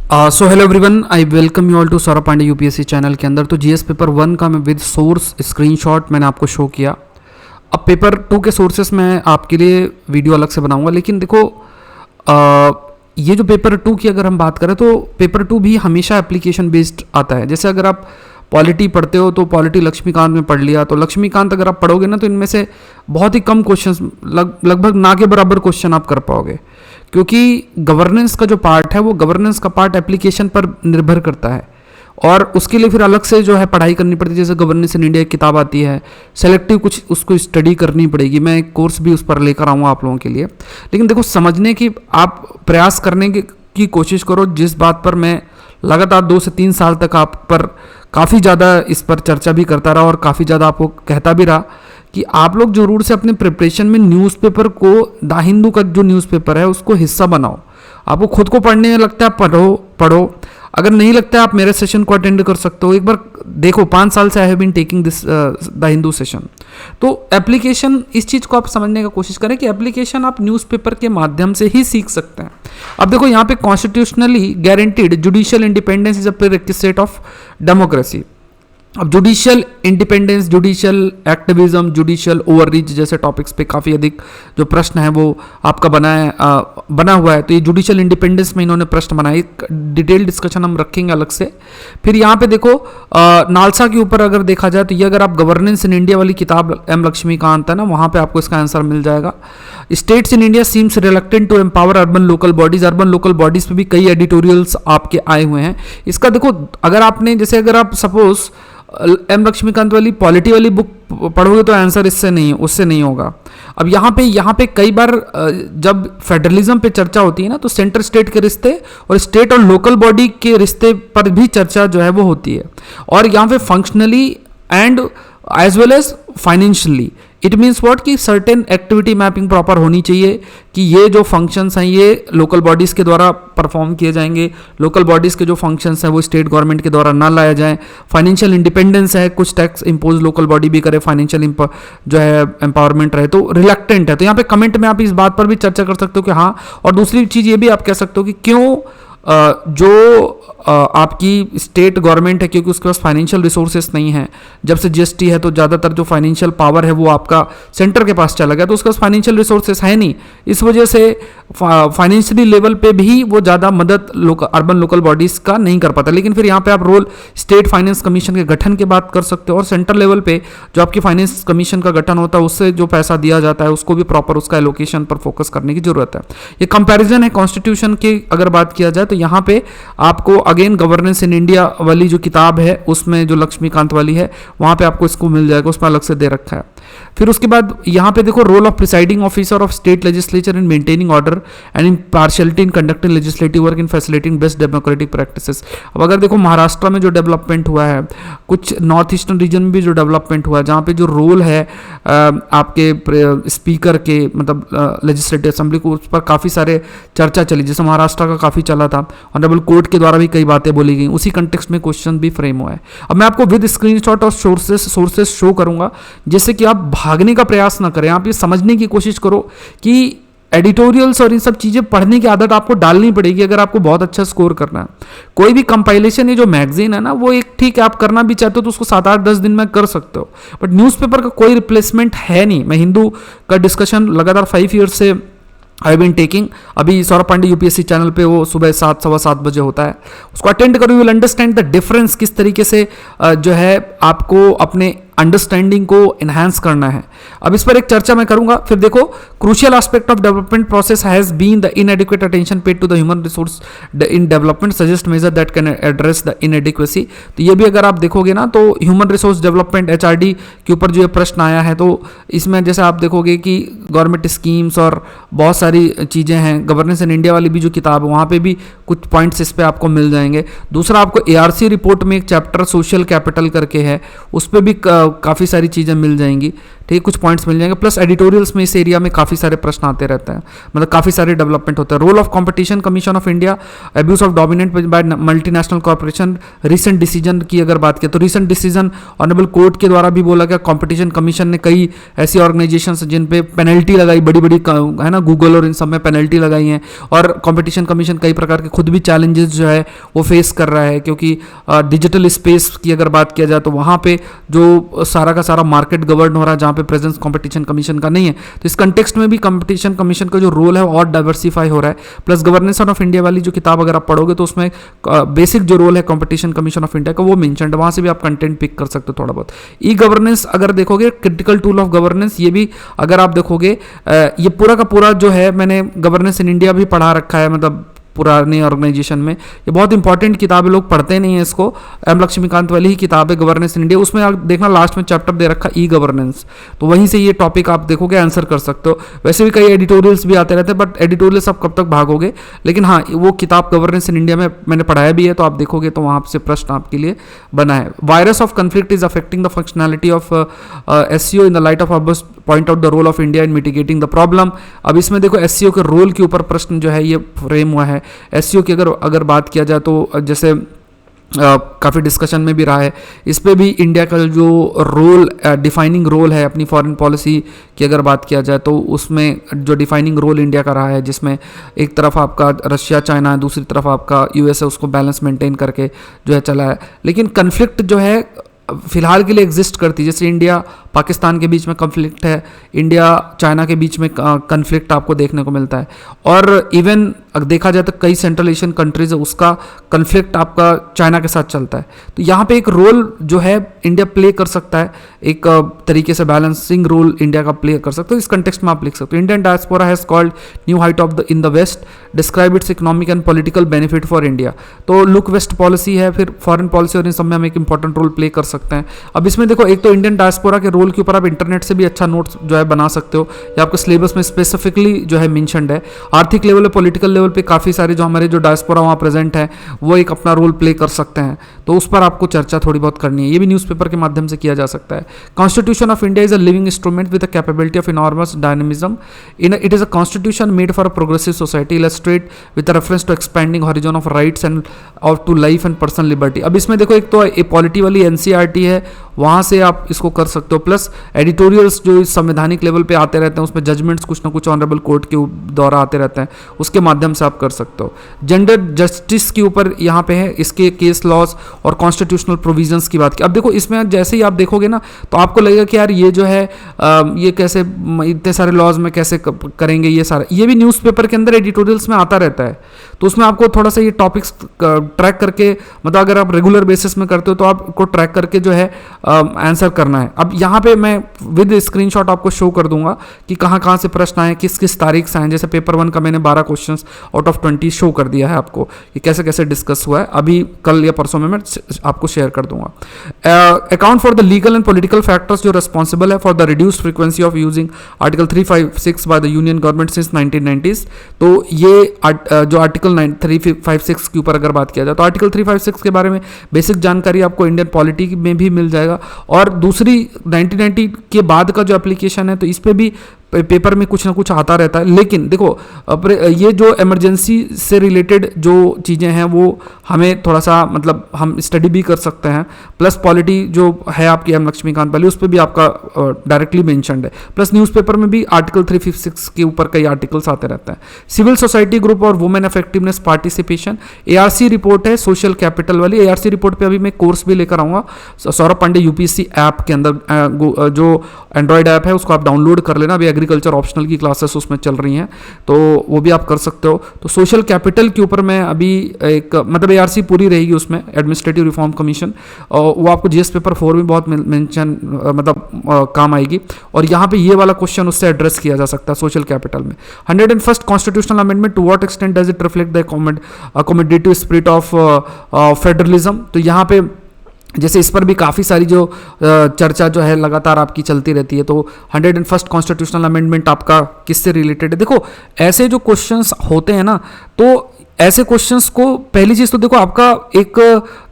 So hello everyone, I welcome you all to Saurabh Pandey UPSC channel के अंदर। तो GS paper 1 का मैं विद सोर्स स्क्रीनशॉट मैंने आपको शो किया। अब पेपर 2 के सोर्सेस मैं आपके लिए वीडियो अलग से बनाऊंगा, लेकिन देखो ये जो पेपर 2 की अगर हम बात करें तो पेपर 2 भी हमेशा एप्लीकेशन बेस्ड आता है। जैसे अगर आप पॉलिटी पढ़ते हो तो पॉलिटी लक्ष्मीकांत में पढ़ लिया, तो लक्ष्मीकांत अगर आप पढ़ोगे ना तो इनमें से बहुत ही कम क्वेश्चन, लगभग ना के बराबर क्वेश्चन आप कर पाओगे, क्योंकि गवर्नेंस का जो पार्ट है वो गवर्नेंस का पार्ट एप्लीकेशन पर निर्भर करता है और उसके लिए फिर अलग से जो है पढ़ाई करनी पड़ती है। जैसे गवर्नेंस इन इंडिया की किताब आती है, सेलेक्टिव कुछ उसको स्टडी करनी पड़ेगी। मैं एक कोर्स भी उस पर लेकर आऊँगा आप लोगों के लिए। लेकिन देखो, समझने की आप प्रयास करने की कोशिश करो। जिस बात पर मैं लगातार 2 से 3 साल तक आप पर काफ़ी ज़्यादा इस पर चर्चा भी करता रहा और काफ़ी ज़्यादा आपको कहता भी रहा कि आप लोग जरूर से अपने प्रिपरेशन में न्यूज़पेपर को, द हिंदू का जो न्यूज़पेपर है उसको हिस्सा बनाओ। आपको खुद को पढ़ने में लगता है पढ़ो, अगर नहीं लगता है आप मेरे सेशन को अटेंड कर सकते हो। एक बार देखो, 5 साल से I have been taking this the Hindu session. तो एप्लीकेशन, इस चीज़ को आप समझने का कोशिश करें कि एप्लीकेशन आप न्यूज़पेपर के माध्यम से ही सीख सकते हैं। अब देखो, यहाँ पे constitutionally guaranteed judicial independence is a prerequisite of democracy. अब judicial independence, judicial activism, judicial overreach जैसे टॉपिक्स पे काफ़ी अधिक जो प्रश्न है वो आपका बना हुआ है। तो ये जुडिशियल इंडिपेंडेंस में इन्होंने प्रश्न बनाए, एक डिटेल डिस्कशन हम रखेंगे अलग से। फिर यहाँ पे देखो, नालसा के ऊपर अगर देखा जाए तो ये अगर आप गवर्नेंस इन इंडिया वाली किताब एम लक्ष्मीकांत है ना, वहाँ पर आपको इसका आंसर मिल जाएगा। States in India seems reluctant to empower urban local bodies. Urban local bodies पे भी कई एडिटोरियल्स आपके आए हुए हैं। इसका देखो, अगर आपने जैसे अगर आप सपोज एम लक्ष्मीकांत वाली पॉलिटी वाली बुक पढ़ोगे तो आंसर उससे नहीं होगा। अब यहाँ पे कई बार जब फेडरलिज्म पे चर्चा होती है ना, तो सेंटर स्टेट के रिश्ते और स्टेट और लोकल बॉडी के रिश्ते पर भी चर्चा जो है वो होती है। और यहाँ पे functionally and as well as financially it means what कि सर्टेन एक्टिविटी मैपिंग प्रॉपर होनी चाहिए कि ये जो फंक्शंस हैं ये लोकल बॉडीज़ के द्वारा परफॉर्म किए जाएंगे। लोकल बॉडीज़ के जो फंक्शंस हैं वो स्टेट गवर्नमेंट के द्वारा ना लाया जाए। फाइनेंशियल इंडिपेंडेंस है, कुछ टैक्स इंपोज लोकल बॉडी भी करे, फाइनेंशियल जो है एम्पावरमेंट रहे, तो रिलक्टेंट है। तो यहाँ पे कमेंट में आप इस बात पर भी चर्चा कर सकते हो कि हाँ। और दूसरी चीज़ ये भी आप कह सकते हो कि क्यों जो आपकी स्टेट गवर्नमेंट है, क्योंकि उसके पास फाइनेंशियल रिसोर्सेस नहीं है। जब से जीएसटी है तो ज़्यादातर जो फाइनेंशियल पावर है वो आपका सेंटर के पास चला गया, तो उसके पास फाइनेंशियल रिसोर्सेस है नहीं। इस वजह से फाइनेंशियली लेवल पे भी वो ज़्यादा मदद अर्बन लोकल बॉडीज़ का नहीं कर पाता। लेकिन फिर यहाँ पे आप रोल स्टेट फाइनेंस कमीशन के गठन की बात कर सकते हो, और सेंट्रल लेवल पे जो आपकी फाइनेंस कमीशन का गठन होता है उससे जो पैसा दिया जाता है उसको भी प्रॉपर उसका एलोकेशन पर फोकस करने की जरूरत है। ये कंपैरिजन है कॉन्स्टिट्यूशन की अगर बात किया जाए तो यहाँ पे आपको अगेन गवर्नेंस इन इंडिया वाली जो किताब है उसमें जो लक्ष्मीकांत वाली है वहाँ पे आपको इसको मिल जाएगा, उसमें अलग से दे रखा है। फिर उसके बाद यहाँ पे देखो, role of presiding officer of state legislature in maintaining order and impartiality in conducting legislative work in facilitating best democratic practices. अब अगर देखो महाराष्ट्र में जो डेवलपमेंट हुआ है, कुछ नॉर्थ ईस्टर्न रीजन में भी जो डेवलपमेंट हुआ है, जहाँ पे जो रोल है आपके स्पीकर के, मतलब लेजिस्लेटिव असेंबली को, उस पर काफ़ी सारे चर्चा चली। जैसे महाराष्ट्र का काफ़ी चला था, ऑनरेबल कोर्ट के द्वारा भी कई बातें बोली गई, उसी कंटेक्स्ट में क्वेश्चन भी फ्रेम हुआ है। अब मैं आपको विद स्क्रीनशॉट और सोर्सेस शो करूंगा, जैसे कि आप भागने का प्रयास ना करें। आप ये समझने की कोशिश करो कि एडिटोरियल्स और इन सब चीज़ें पढ़ने की आदत आपको डालनी पड़ेगी अगर आपको बहुत अच्छा स्कोर करना है। कोई भी कंपाइलेशन, ये जो मैगजीन है ना, वो एक ठीक है, आप करना भी चाहते हो तो उसको 7-8-10 दिन में कर सकते हो, बट न्यूज़पेपर का कोई रिप्लेसमेंट है नहीं। मैं हिंदू का डिस्कशन लगातार 5 ईयर्स से आई बीन टेकिंग। अभी सौरभ पांडे यूपीएससी चैनल पे वो सुबह 7, सवा 7 बजे होता है, उसको अटेंड करो। You will understand the difference, किस तरीके से जो है आपको अपने अंडरस्टैंडिंग को इन्हांस करना है। अब इस पर एक चर्चा मैं करूंगा। फिर देखो, crucial aspect of development process has been the inadequate attention paid to the human resource in development, suggest measure that can address the inadequacy. तो ये भी अगर आप देखोगे ना, तो ह्यूमन रिसोर्स डेवलपमेंट HRD के ऊपर जो ये प्रश्न आया है, तो इसमें जैसे आप देखोगे कि गवर्नमेंट स्कीम्स और बहुत सारी चीज़ें हैं। गवर्नेंस इन इंडिया वाली भी जो किताब है वहाँ पे भी कुछ पॉइंट्स इस पर आपको मिल जाएंगे। दूसरा, आपको ARC रिपोर्ट में एक चैप्टर सोशल कैपिटल करके है, उस पर भी काफ़ी सारी चीज़ें मिल जाएंगी। ठीक है, कुछ पॉइंट्स मिल जाएंगे। प्लस एडिटोरियल्स में इस एरिया में काफ़ी सारे प्रश्न आते रहते हैं, मतलब काफ़ी सारे डेवलपमेंट होते हैं। Role of competition commission of India, abuse of dominant by multinational corporation, recent decision की अगर बात करें तो रिसेंट डिसीजन ऑनरेबल कोर्ट के द्वारा भी बोला गया। कंपटीशन कमीशन ने कई ऐसी ऑर्गेनाइजेशन जिन पे पेनल्टी लगाई, बड़ी बड़ी है ना, गूगल और इन सब में पेनल्टी लगाई हैं, और कंपटीशन कमीशन कई प्रकार के खुद भी चैलेंजेस जो है वो फेस कर रहा है, क्योंकि डिजिटल स्पेस की अगर बात किया जाए तो वहाँ पे जो सारा का सारा मार्केट गवर्न हो रहा है, जहाँ पे प्रेजेंस कंपटीशन कमीशन का नहीं है। तो इस कंटेक्स्ट में भी कंपटीशन कमीशन का जो रोल है और डाइवर्सिफाई हो रहा है। प्लस गवर्नेंस ऑफ इंडिया वाली जो किताब अगर आप पढ़ोगे तो उसमें बेसिक जो रोल है कंपटीशन कमीशन ऑफ इंडिया का वो मेंशन्ड है, वहाँ से भी आप कंटेंट पिक कर सकते हो थोड़ा बहुत। ई गवर्नेंस अगर देखोगे, क्रिटिकल टूल ऑफ गवर्नेंस, ये भी अगर आप देखोगे ये पूरा का पूरा जो है मैंने गवर्नेंस इन इंडिया भी पढ़ा रखा है, मतलब पुरानी ऑर्गेनाइजेशन में। ये बहुत इंपॉर्टेंट किताब है, लोग पढ़ते नहीं है इसको। एम लक्ष्मीकांत वाली ही किताब है गवर्नेंस इन इंडिया, उसमें आप देखना लास्ट में चैप्टर दे रखा ई गवर्नेंस, तो वहीं से ये टॉपिक आप देखोगे आंसर कर सकते हो। वैसे भी कई एडिटोरियल्स भी आते रहते हैं, बट एडिटोरियल्स आप कब तक भागोगे, लेकिन हाँ वो किताब गवर्नेंस इन इंडिया में मैंने पढ़ाया भी है, तो आप देखोगे तो वहाँ से प्रश्न आपके लिए बना है। Virus of conflict is affecting the functionality of SCO in the light of above point out the role of India in mitigating the problem. अब इसमें देखो SCO के रोल के ऊपर प्रश्न जो है ये फ्रेम हुआ है। SCO की अगर बात किया जाए तो जैसे काफ़ी डिस्कशन में भी रहा है, इस पे भी इंडिया का जो रोल डिफाइनिंग रोल है अपनी फॉरेन पॉलिसी की अगर बात किया जाए तो उसमें जो डिफाइनिंग रोल इंडिया का रहा है, जिसमें एक तरफ आपका रशिया चाइना है, दूसरी तरफ आपका US है, उसको बैलेंस मेंटेन करके जो है चला है। लेकिन कन्फ्लिक्ट जो है फिलहाल के लिए एग्जिस्ट करती है, जैसे इंडिया पाकिस्तान के बीच में कन्फ्लिक्ट है, इंडिया चाइना के बीच में कन्फ्लिक्ट आपको देखने को मिलता है, और इवन अगर देखा जाए तो कई सेंट्रल एशियन कंट्रीज है उसका कन्फ्लिक्ट आपका चाइना के साथ चलता है। तो यहाँ पे एक रोल जो है इंडिया प्ले कर सकता है, एक तरीके से बैलेंसिंग रोल इंडिया का प्ले कर सकते हो। इस कंटेक्स्ट में आप लिख सकते हो, Indian diaspora has called new height of the in the west, describe its economic and political benefit for India. तो लुक वेस्ट पॉलिसी है, फिर फॉरेन पॉलिसी और इन सब में हम एक इंपॉर्टेंट रोल प्ले कर सकते हैं। अब इसमें देखो, एक तो इंडियन डायस्पोरा के रोल के ऊपर आप इंटरनेट से भी अच्छा नोट्स जो है बना सकते हो, या आपके सिलेबस में स्पेसिफिकली जो है मेंशन्ड है। आर्थिक लेवल पे, पॉलिटिकल लेवल पे काफ़ी सारे जो हमारे जो डायस्पोरा वहाँ प्रेजेंट है वो एक अपना रोल प्ले कर सकते हैं, तो उस पर आपको चर्चा थोड़ी बहुत करनी है। ये भी न्यूज़पेपर के माध्यम से किया जा सकता है। Constitution of India is a living instrument with a capability of enormous dynamism in it is a constitution made for a progressive society illustrate with reference to expanding horizon of rights and और to life and personal liberty. अब इसमें देखो, एक तो ए polity वाली NCERT है, वहाँ से आप इसको कर सकते हो, प्लस एडिटोरियल्स जो इस संवैधानिक लेवल पे आते रहते हैं, उसमें जजमेंट्स कुछ ना कुछ ऑनरेबल कोर्ट के द्वारा आते रहते हैं, उसके माध्यम से आप कर सकते हो। जेंडर जस्टिस के ऊपर यहाँ पे है, इसके केस लॉज और कॉन्स्टिट्यूशनल प्रोविजंस की बात की। अब देखो, इसमें जैसे ही आप देखोगे ना तो आपको लगेगा कि यार ये जो है ये कैसे इतने सारे लॉज में कैसे करेंगे ये सारा, ये भी न्यूज़पेपर के अंदर एडिटोरियल्स में आता रहता है, तो उसमें आपको थोड़ा सा ये टॉपिक्स ट्रैक करके, मतलब अगर आप रेगुलर बेसिस में करते हो तो आपको ट्रैक करके जो है आंसर करना है। अब यहाँ पे मैं विद स्क्रीनशॉट आपको शो कर दूंगा कि कहाँ कहाँ से प्रश्न आए, किस किस तारीख से आए। जैसे पेपर 1 का मैंने 12 क्वेश्चंस आउट ऑफ 20 शो कर दिया है आपको कि कैसे कैसे डिस्कस हुआ है, अभी कल या परसों में मैं आपको शेयर कर दूंगा। Account for the legal and political factors जो रिस्पॉन्सिबल है for the reduced frequency of using article 356 by the union government since 1990s। तो ये जो आर्टिकल 356 के ऊपर अगर बात किया जाए तो आर्टिकल 356 के बारे में बेसिक जानकारी आपको इंडियन पॉलिटी में भी मिल जाएगा, और दूसरी 1990 के बाद का जो एप्लीकेशन है तो इस पे भी पेपर में कुछ ना कुछ आता रहता है। लेकिन देखो, ये जो इमरजेंसी से रिलेटेड जो चीज़ें हैं वो हमें थोड़ा सा, मतलब हम स्टडी भी कर सकते हैं। प्लस पॉलिटी जो है आपकी एम लक्ष्मीकांत वाली, उस पर भी आपका डायरेक्टली मेंशन्ड है। प्लस न्यूज़पेपर में भी आर्टिकल 356 के ऊपर कई आर्टिकल्स आते रहते हैं। सिविल सोसाइटी ग्रुप और women effectiveness participation, ARC report है सोशल कैपिटल वाली। ARC रिपोर्ट पे अभी मैं कोर्स भी लेकर आऊँगा सौरभ पांडे UPSC ऐप के अंदर, जो एंड्रॉयड ऐप है उसको आप डाउनलोड कर लेना। अभी एग्रीकल्चर ऑप्शनल की क्लासेस उसमें चल रही हैं, तो वो भी आप कर सकते हो। तो सोशल कैपिटल के ऊपर मैं अभी एक, मतलब ARC पूरी रहेगी उसमें, एडमिनिस्ट्रेटिव रिफॉर्म कमीशन, वो आपको GS पेपर 4 में बहुत मेंशन, मतलब काम आएगी। और यहाँ पे ये वाला क्वेश्चन उससे एड्रेस किया जा सकता है सोशल कैपिटल में। 101st constitutional amendment, to what extent does it reflect the accommodative spirit of federalism. तो यहाँ पे जैसे इस पर भी काफ़ी सारी जो चर्चा जो है लगातार आपकी चलती रहती है। तो 101st कॉन्स्टिट्यूशनल अमेंडमेंट आपका किससे रिलेटेड है? देखो, ऐसे जो क्वेश्चंस होते हैं ना, तो ऐसे क्वेश्चंस को पहली चीज़ तो देखो आपका एक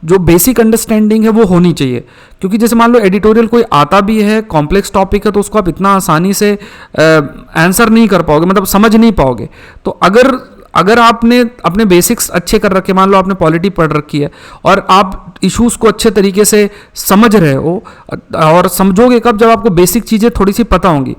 जो बेसिक अंडरस्टैंडिंग है वो होनी चाहिए, क्योंकि जैसे मान लो एडिटोरियल कोई आता भी है, कॉम्प्लेक्स टॉपिक है, तो उसको आप इतना आसानी से आंसर नहीं कर पाओगे, मतलब समझ नहीं पाओगे। तो अगर आपने अपने बेसिक्स अच्छे कर रखे, मान लो आपने पॉलिटी पढ़ रखी है और आप इश्यूज को अच्छे तरीके से समझ रहे हो, और समझोगे कब, जब आपको बेसिक चीज़ें थोड़ी सी पता होंगी।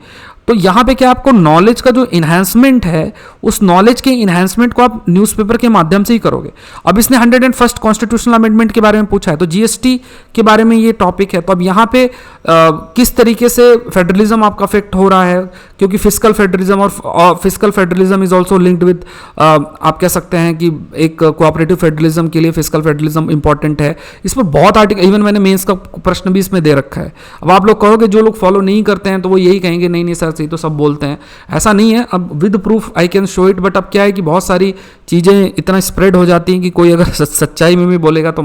तो यहाँ पे क्या आपको नॉलेज का जो इन्हांसमेंट है, उस नॉलेज के इन्हांसमेंट को आप न्यूज़पेपर के माध्यम से ही करोगे। अब इसने 101st कॉन्स्टिट्यूशनल अमेंडमेंट के बारे में पूछा है, तो जीएसटी के बारे में ये टॉपिक है। तो अब यहाँ पे किस तरीके से फेडरलिज्म आपका अफेक्ट हो रहा है, क्योंकि फिजिकल फेडरलिज्म और physical federalism is also linked with, आप कह सकते हैं कि एक कोऑपरेटिव फेडरलिज्म के लिए फिजिकल फेडरलिज्म इंपॉर्टेंट है। इसमें बहुत आर्टिकल, इवन मैंने मेंस का प्रश्न भी इसमें दे रखा है। अब आप लोग कहोगे जो लोग फॉलो नहीं करते हैं तो वो यही कहेंगे नहीं नहीं सर ये तो सब बोलते हैं, ऐसा नहीं है। अब with proof I can show it, but अब क्या है कि बहुत सारी चीज़ें इतना स्प्रेड हो जाती हैं कि कोई अगर सच्चाई में भी बोलेगा तो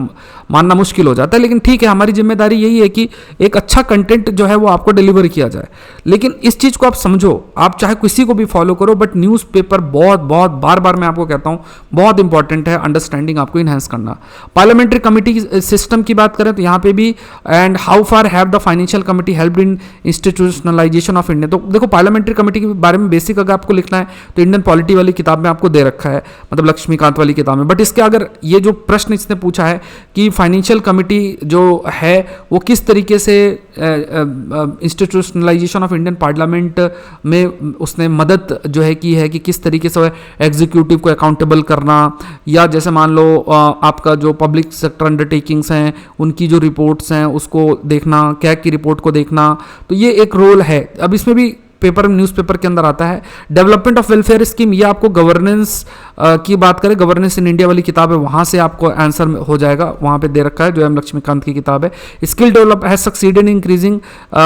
मानना मुश्किल हो जाता है। लेकिन ठीक है, हमारी जिम्मेदारी यही है कि एक अच्छा कंटेंट जो है वो आपको डिलीवर किया जाए। लेकिन इस चीज़ को आप समझो, आप चाहे किसी को भी फॉलो करो, बट न्यूज़पेपर बहुत बहुत बार बार मैं आपको कहता हूँ बहुत इंपॉर्टेंट है, अंडरस्टैंडिंग आपको इन्हेंस करना। पार्लियामेंट्री कमिटी सिस्टम की बात करें तो यहाँ पे भी, and how far have the financial committee helped in institutionalisation of India. तो देखो पार्लियामेंट्री कमेटी के बारे में बेसिक अगर आपको लिखना है तो इंडियन पॉलिटी वाली किताब में आपको दे रखा है, मतलब लक्ष्मीकांत वाली किताब में। बट इसके अगर ये जो प्रश्न इसने पूछा है कि फाइनेंशियल कमेटी जो है वो किस तरीके से इंस्टीट्यूशनलाइजेशन ऑफ इंडियन पार्लियामेंट में उसने मदद जो है की है, कि किस तरीके से एग्जीक्यूटिव को अकाउंटेबल करना, या जैसे मान लो आपका जो पब्लिक सेक्टर अंडरटेकिंग्स हैं उनकी जो रिपोर्ट्स हैं उसको देखना, कैग की रिपोर्ट को देखना, तो ये एक रोल है। अब इसमें भी पेपर न्यूज़पेपर के अंदर आता है। डेवलपमेंट ऑफ वेलफेयर स्कीम, ये आपको गवर्नेंस की बात करें, गवर्नेंस इन इंडिया वाली किताब है, वहाँ से आपको आंसर हो जाएगा, वहाँ पे दे रखा है, जो एम लक्ष्मीकांत की किताब है। Skill develop has succeeded in increasing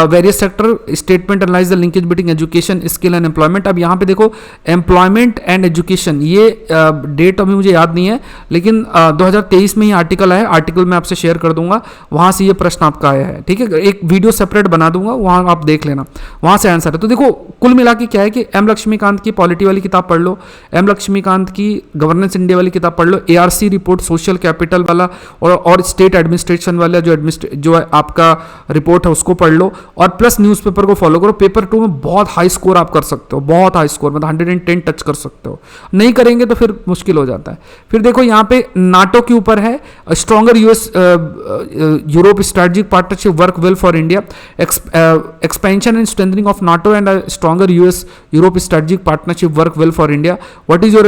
various sector, statement analyse the linkage between education skill and employment. अब यहाँ पे देखो एम्प्लॉयमेंट एंड एजुकेशन, ये डेट अभी मुझे याद नहीं है, लेकिन 2023 में ही आर्टिकल आया, आर्टिकल मैं आपसे शेयर कर दूंगा, वहाँ से ये प्रश्न आपका आया है। ठीक है, एक वीडियो सेपरेट बना दूंगा, वहाँ आप देख लेना, वहाँ से आंसर है। तो देखो कुल मिला के क्या है कि एम लक्ष्मीकांत की पॉलिटी वाली किताब पढ़ लो, एम लक्ष्मीकांत की गवर्नेंस इंडिया वाली किताब पढ़ लो, एआरसी रिपोर्ट सोशल कैपिटल वाला और स्टेट एडमिनिस्ट्रेशन वाला जो आपका रिपोर्ट है उसको पढ़ लो, और प्लस न्यूज़पेपर को फॉलो करो। पेपर 2 में बहुत हाई स्कोर आप कर सकते हो, बहुत हाई स्कोर, मतलब 110 टच कर सकते हो। नहीं करेंगे तो फिर मुश्किल हो जाता है। फिर देखो यहाँ पे नाटो के ऊपर है, stronger US Europe strategic partnership work well for India, expansion and strengthening of NATO and stronger US Europe strategic partnership work well for India. What is your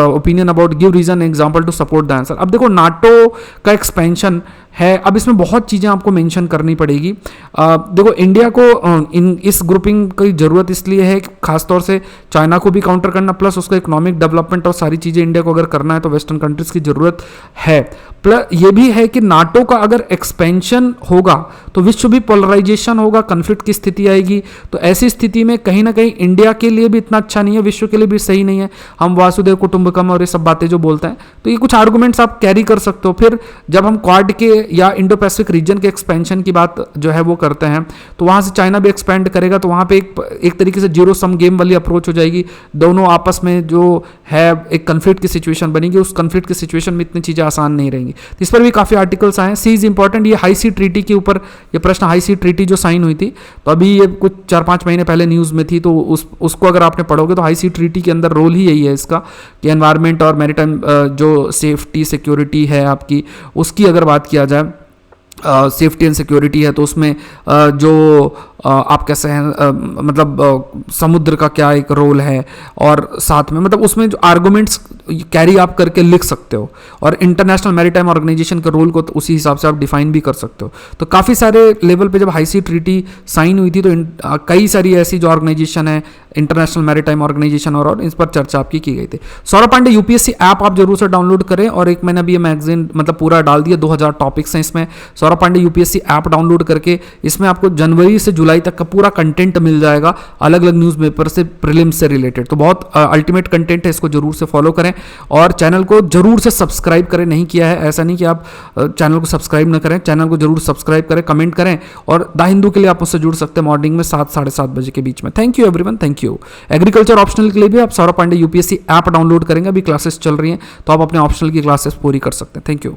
opinion about, give reason example to support the answer। अब देखो NATO का expansion है, अब इसमें बहुत चीज़ें आपको mention करनी पड़ेगी। देखो इंडिया को इस ग्रुपिंग की ज़रूरत इसलिए है कि खासतौर से चाइना को भी काउंटर करना, प्लस उसका इकोनॉमिक डेवलपमेंट और सारी चीज़ें इंडिया को अगर करना है तो वेस्टर्न कंट्रीज़ की ज़रूरत है। प्लस ये भी है कि नाटो का अगर एक्सपेंशन होगा तो विश्व भी पोलराइजेशन होगा, कन्फ्लिक्ट की स्थिति आएगी। तो ऐसी स्थिति में कहीं ना कहीं इंडिया के लिए भी इतना अच्छा नहीं है, विश्व के लिए भी सही नहीं है। हम वासुदेव कुटुंबकम और ये सब बातें जो बोलते हैं, तो ये कुछ आर्गूमेंट्स आप कैरी कर सकते हो। फिर जब हम क्वाड के या इंडो पैसिफिक रीजन के एक्सपेंशन की बात जो है वो करते हैं, तो वहाँ से चाइना भी एक्सपेंड करेगा, तो वहाँ पे एक तरीके से जीरो सम गेम वाली अप्रोच हो जाएगी। दोनों आपस में जो है एक कन्फ्लिक्ट की सिचुएशन बनेगी, उस कन्फ्लिक्ट की सिचुएशन में इतनी चीज़ें आसान नहीं रहेंगी। तो इस पर भी काफ़ी आर्टिकल्स आए हैं। सी इज इंपॉर्टेंट, ये हाई सी ट्रीटी के ऊपर ये प्रश्न, हाई सी ट्रीटी जो साइन हुई थी, तो अभी ये कुछ 4-5 महीने पहले न्यूज़ में थी, तो उसको अगर आपने पढ़ोगे तो हाई सी ट्रीटी के अंदर रोल ही यही है इसका कि एनवायरनमेंट और मैरीटाइम जो सेफ्टी सिक्योरिटी है आपकी, उसकी अगर बात किया जाए, सेफ्टी एंड सिक्योरिटी है, तो उसमें जो आप कैसे हैं, मतलब समुद्र का क्या एक रोल है, और साथ में मतलब उसमें जो आर्गूमेंट्स कैरी आप करके लिख सकते हो, और इंटरनेशनल मैरीटाइम ऑर्गेनाइजेशन के रोल को तो उसी हिसाब से आप डिफाइन भी कर सकते हो। तो काफ़ी सारे लेवल पे जब हाई सी ट्रीटी साइन हुई थी तो कई सारी ऐसी जो ऑर्गेनाइजेशन है, इंटरनेशनल मैरीटाइम ऑर्गेनाइजेशन और इस पर चर्चा आपकी की गई थी। सौरभ पांडे यूपीएससी ऐप आप जरूर से डाउनलोड करें, और एक मैंने अभी ये मैगजीन मतलब पूरा डाल दिया, 2000 टॉपिक्स हैं इसमें। Saurabh Pandey UPSC app download करके इसमें आपको जनवरी से जुलाई जुलाई तक का पूरा कंटेंट मिल जाएगा अलग अलग न्यूज़पेपर से, प्रीलिम्स से रिलेटेड। तो बहुत अल्टीमेट कंटेंट है, इसको जरूर से फॉलो करें और चैनल को जरूर से सब्सक्राइब करें। नहीं किया है ऐसा नहीं कि आप चैनल को सब्सक्राइब ना करें, चैनल को जरूर सब्सक्राइब करें, कमेंट करें। और द हिंदू के लिए आप मुझसे जुड़ सकते हैं मॉर्निंग में 7 साढ़े 7 बजे के बीच में। Thank you everyone, thank you. Agriculture optional के लिए भी आप Saurabh Pandey UPSC app download करेंगे, अभी क्लासेस चल रही हैं तो आप अपने ऑप्शनल की क्लासेस पूरी कर सकते हैं। Thank you.